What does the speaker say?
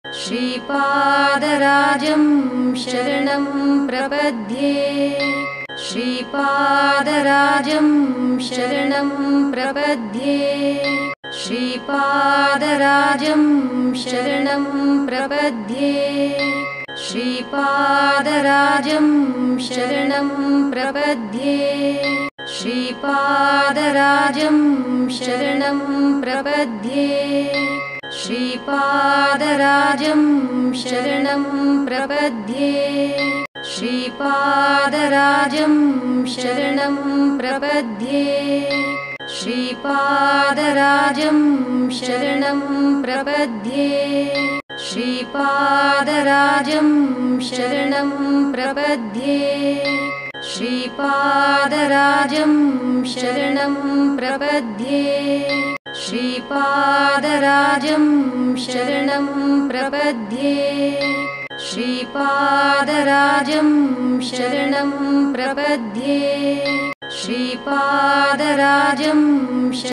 श्रीपादराजं शरणं प्रपद्ये श्रीपादराजं शरणं प्रपद्ये श्रीपादराजं शरणं प्रपद्ये श्रीपादराजं शरणं प्रपद्ये श्रीपादराजं शरणं प्रपद्ये श्रीपादराजं शरणं प्रपद्ये श्रीपादराजं शरणं प्रपद्ये श्रीपादराजं शरणं प्रपद्ये श्रीपादराजं शरणं प्रपद्ये श्रीपादराजं शरणं प्रपद्ये श्रीपादराजं शरणं प्रपद्ये श्रीपादराजं शरणं प्रपद्ये श्रीपादराजं